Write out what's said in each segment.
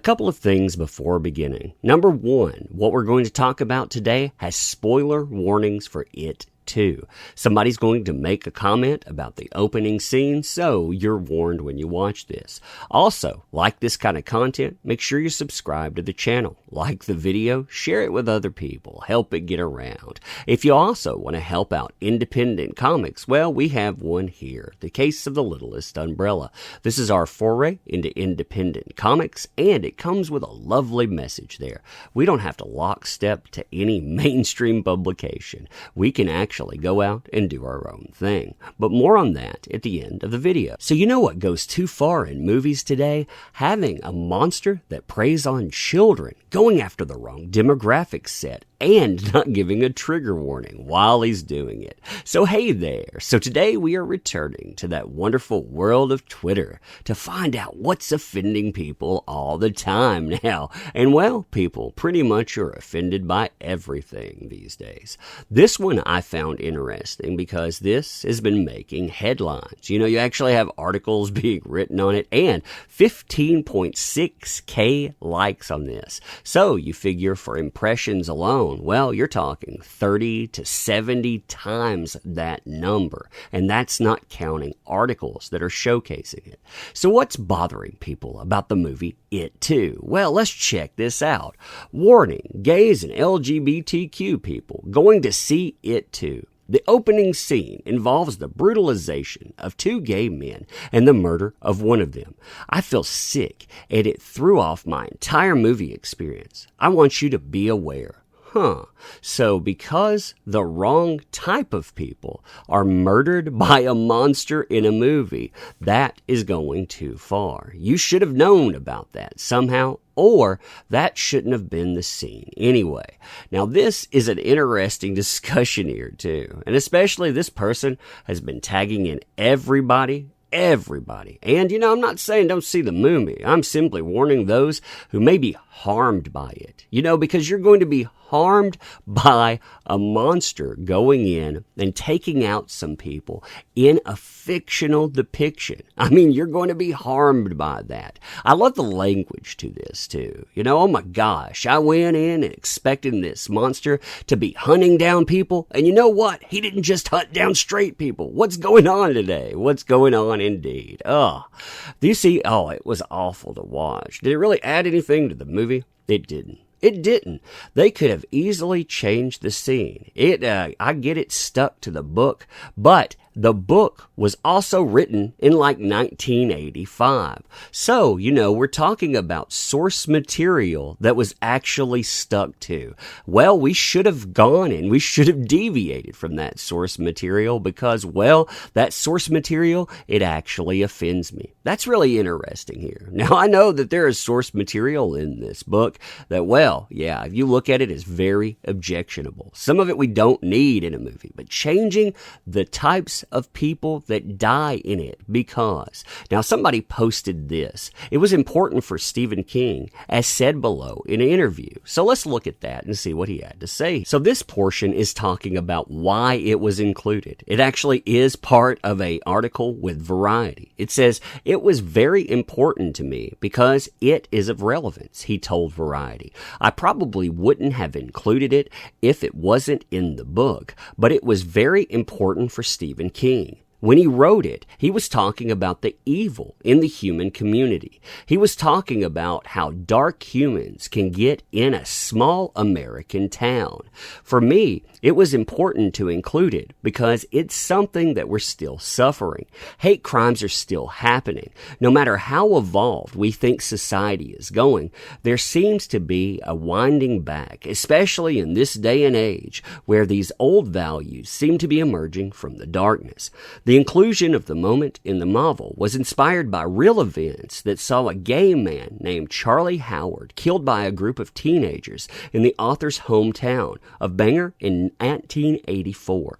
couple of things before beginning. Number one, what we're going to talk about today has spoiler warnings for It Too. Somebody's going to make a comment about the opening scene, so you're warned when you watch this. Also, like this kind of content, make sure you subscribe to the channel. Like the video, share it with other people, help it get around. If you also want to help out independent comics, well, we have one here, The Case of the Littlest Umbrella. This is our foray into independent comics, and it comes with a lovely message there. We don't have to lockstep to any mainstream publication. We can actually go out and do our own thing. But more on that at the end of the video. So you know what goes too far in movies today? Having a monster that preys on children, going after the wrong demographic set, and not giving a trigger warning while he's doing it. So hey there. So today we are returning to that wonderful world of Twitter to find out what's offending people all the time now. And well, people pretty much are offended by everything these days. This one I found interesting because this has been making headlines. You know, you actually have articles being written on it and 15.6K likes on this. So you figure for impressions alone, well, you're talking 30 to 70 times that number, and that's not counting articles that are showcasing it. So what's bothering people about the movie It Too? Well, let's check this out. Warning, gays and LGBTQ people going to see It Too. The opening scene involves the brutalization of two gay men and the murder of one of them. I feel sick, and it threw off my entire movie experience. I want you to be aware. So because the wrong type of people are murdered by a monster in a movie, that is going too far. You should have known about that somehow, or that shouldn't have been the scene anyway. Now, this is an interesting discussion here, too. And especially this person has been tagging in everybody. And, you know, I'm not saying don't see the movie. I'm simply warning those who may be harmed by it. You know, because you're going to be harmed by a monster going in and taking out some people in a fictional depiction. I mean, you're going to be harmed by that. I love the language to this, too. You know, oh my gosh, I went in and expecting this monster to be hunting down people. And you know what? He didn't just hunt down straight people. What's going on today? What's going on indeed? Do you see? Oh, it was awful to watch. Did it really add anything to the movie? It didn't. It didn't. They could have easily changed the scene. I get it stuck to the book, but the book was also written in like 1985. So, you know, we're talking about source material that was actually stuck to. Well, we should have gone and we should have deviated from that source material because, well, that source material, it actually offends me. That's really interesting here. Now, I know that there is source material in this book that, well, yeah, if you look at it, is very objectionable. Some of it we don't need in a movie, but changing the types of people that die in it because. Now, somebody posted this. It was important for Stephen King, as said below in an interview. So let's look at that and see what he had to say. So this portion is talking about why it was included. It actually is part of an article with Variety. It says, "It was very important to me because it is of relevance," he told Variety. "I probably wouldn't have included it if it wasn't in the book, but it was very important for Stephen King. When he wrote it, he was talking about the evil in the human community. He was talking about how dark humans can get in a small American town. For me, it was important to include it because it's something that we're still suffering. Hate crimes are still happening. No matter how evolved we think society is going, there seems to be a winding back, especially in this day and age where these old values seem to be emerging from the darkness. The inclusion of the moment in the novel was inspired by real events that saw a gay man named Charlie Howard killed by a group of teenagers in the author's hometown of Bangor in 1984.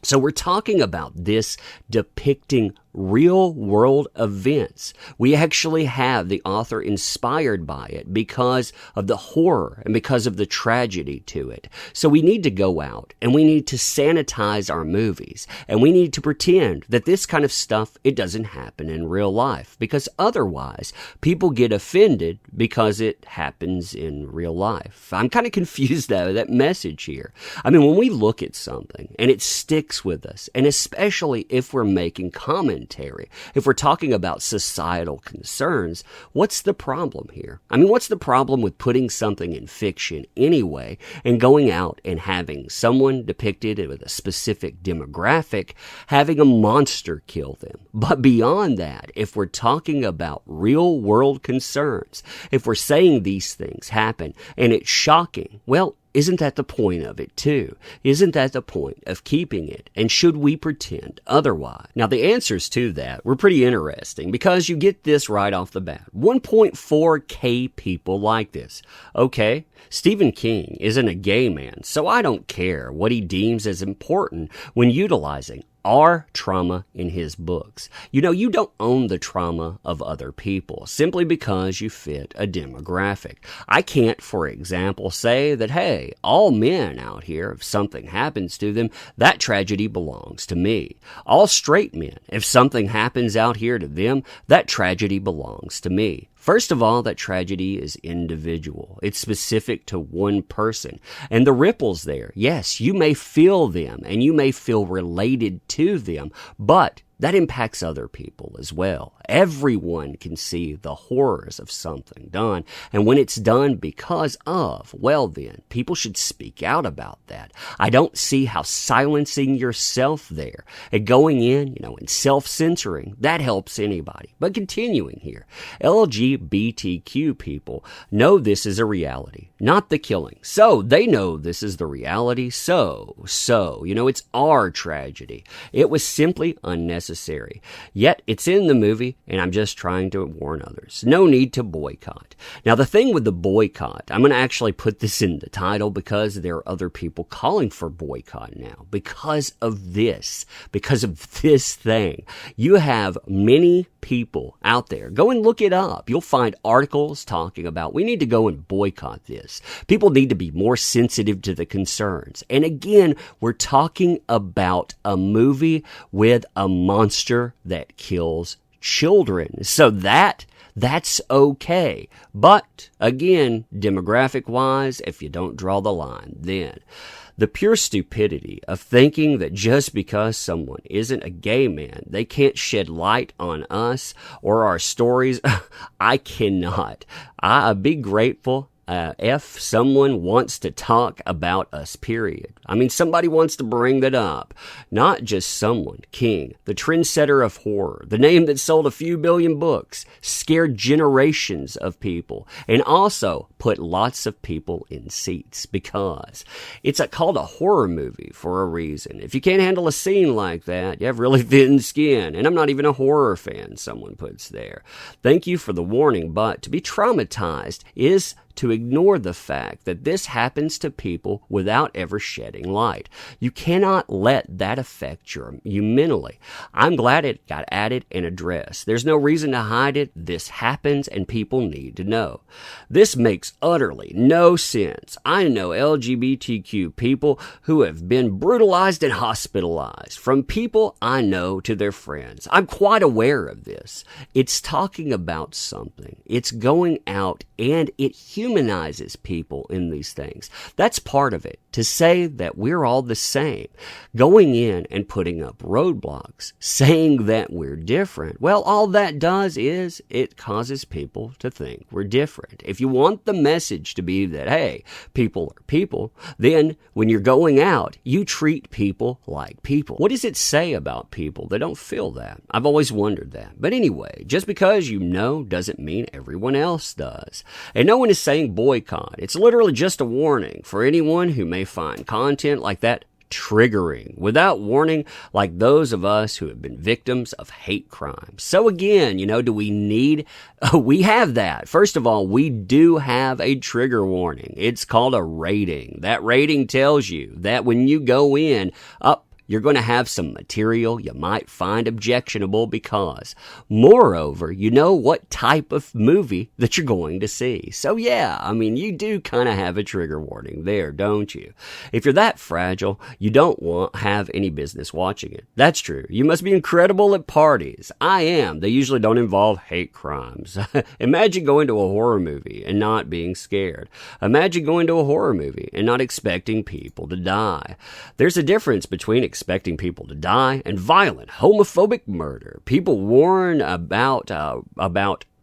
So we're talking about this depicting real world events. We actually have the author inspired by it because of the horror and because of the tragedy to it. So we need to go out and we need to sanitize our movies and we need to pretend that this kind of stuff, it doesn't happen in real life, because otherwise people get offended because it happens in real life. I'm kind of confused though, that message here. I mean, when we look at something and it sticks with us, and especially if we're making commentary, if we're talking about societal concerns, what's the problem here? I mean, what's the problem with putting something in fiction anyway and going out and having someone depicted with a specific demographic having a monster kill them? But beyond that, if we're talking about real world concerns, if we're saying these things happen and it's shocking, well, isn't that the point of it too? Isn't that the point of keeping it? And should we pretend otherwise? Now, the answers to that were pretty interesting because you get this right off the bat. 1.4K people like this. Okay, Stephen King isn't a gay man, so I don't care what he deems as important when utilizing our trauma in his books. You know, you don't own the trauma of other people simply because you fit a demographic. I can't, for example, say that, hey, all men out here, if something happens to them, that tragedy belongs to me. All straight men, if something happens out here to them, that tragedy belongs to me. First of all, that tragedy is individual. It's specific to one person. And the ripples there, yes, you may feel them and you may feel related to them, but that impacts other people as well. Everyone can see the horrors of something done. And when it's done because of, well then, people should speak out about that. I don't see how silencing yourself there and going in, and self-censoring, that helps anybody. But continuing here, LGBTQ people know this is a reality, not the killing. So they know this is the reality. So, it's our tragedy. It was simply unnecessary. Yet it's in the movie, and I'm just trying to warn others. No need to boycott. Now, the thing with the boycott, I'm going to actually put this in the title because there are other people calling for boycott now. Because of this thing. You have many people out there. Go and look it up. You'll find articles talking about we need to go and boycott this. People need to be more sensitive to the concerns. And again, we're talking about a movie with a monster that kills children. So that's okay. But again, demographic wise, if you don't draw the line, then the pure stupidity of thinking that just because someone isn't a gay man, they can't shed light on us or our stories, I cannot. I'd be grateful if someone wants to talk about us, period. I mean, somebody wants to bring that up. Not just someone. King, the trendsetter of horror, the name that sold a few billion books, scared generations of people, and also put lots of people in seats because it's called a horror movie for a reason. If you can't handle a scene like that, you have really thin skin. And I'm not even a horror fan, someone puts there. Thank you for the warning, but to be traumatized is to ignore the fact that this happens to people without ever shedding light. You cannot let that affect you mentally. I'm glad it got added and addressed. There's no reason to hide it. This happens and people need to know. This makes utterly no sense. I know LGBTQ people who have been brutalized and hospitalized, from people I know to their friends. I'm quite aware of this. It's talking about something. It's going out and it humanizes people in these things. That's part of it. To say that we're all the same, going in and putting up roadblocks, saying that we're different, well, all that does is it causes people to think we're different. If you want the message to be that, hey, people are people, then when you're going out, you treat people like people. What does it say about people that don't feel that? I've always wondered that. But anyway, just because you know doesn't mean everyone else does. And no one is saying boycott. It's literally just a warning for anyone who may find content like that triggering, without warning, like those of us who have been victims of hate crimes. So again, do we need, we have that. First of all, we do have a trigger warning. It's called a rating. That rating tells you that when you go in, you're going to have some material you might find objectionable because, moreover, you know what type of movie that you're going to see. So yeah, I mean, you do kind of have a trigger warning there, don't you? If you're that fragile, you don't have any business watching it. That's true. You must be incredible at parties. I am. They usually don't involve hate crimes. Imagine going to a horror movie and not being scared. Imagine going to a horror movie and not expecting people to die. There's a difference between expecting people to die and violent, homophobic murder. People warn about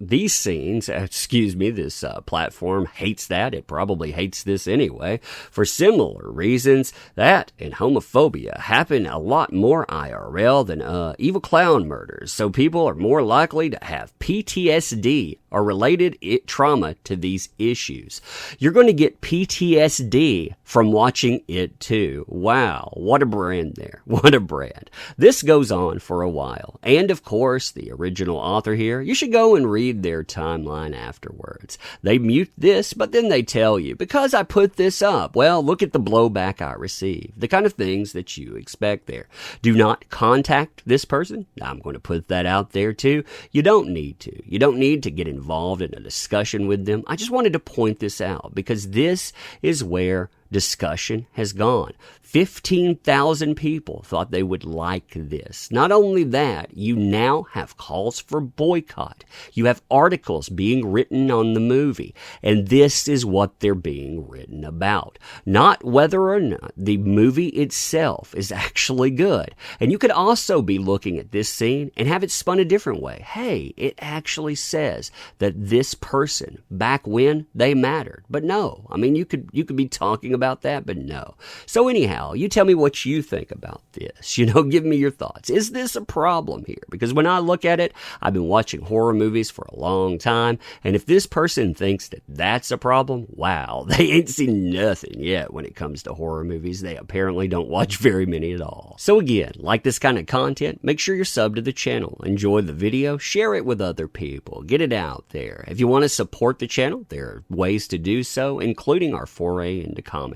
these scenes. This platform hates that. It probably hates this anyway, for similar reasons. That and homophobia happen a lot more IRL than evil clown murders, so people are more likely to have PTSD or related trauma to these issues. You're going to get PTSD from watching it too. Wow, what a brand there. What a brand. This goes on for a while. And of course, the original author here, you should go and read their timeline afterwards. They mute this, but then they tell you, because I put this up, well, look at the blowback I received. The kind of things that you expect there. Do not contact this person. I'm going to put that out there too. You don't need to. You don't need to get involved in a discussion with them. I just wanted to point this out because this is where discussion has gone. 15,000 people thought they would like this. Not only that, you now have calls for boycott. You have articles being written on the movie, and this is what they're being written about. Not whether or not the movie itself is actually good. And you could also be looking at this scene and have it spun a different way. Hey, it actually says that this person, back when, they mattered. But no, I mean, you could be talking about that, but no. So anyhow, you tell me what you think about this. Give me your thoughts. Is this a problem here? Because when I look at it, I've been watching horror movies for a long time, and if this person thinks that that's a problem, wow, they ain't seen nothing yet when it comes to horror movies. They apparently don't watch very many at all. So again, like this kind of content, make sure you're subbed to the channel. Enjoy the video, share it with other people, get it out there. If you want to support the channel, there are ways to do so, including our foray into comics.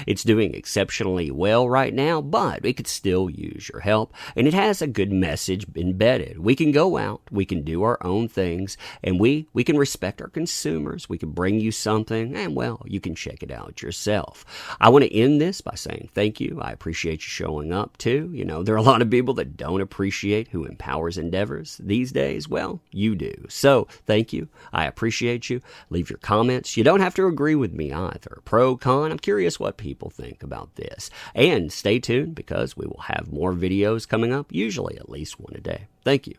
It's doing exceptionally well right now, but it could still use your help, and it has a good message embedded. We can go out, we can do our own things, and we can respect our consumers. We can bring you something, and well, you can check it out yourself. I want to end this by saying thank you. I appreciate you showing up too. There are a lot of people that don't appreciate who empowers endeavors these days. Well, you do. So thank you. I appreciate you. Leave your comments. You don't have to agree with me either. Pro, con, I'm curious what people think about this. And stay tuned because we will have more videos coming up, usually at least one a day. Thank you.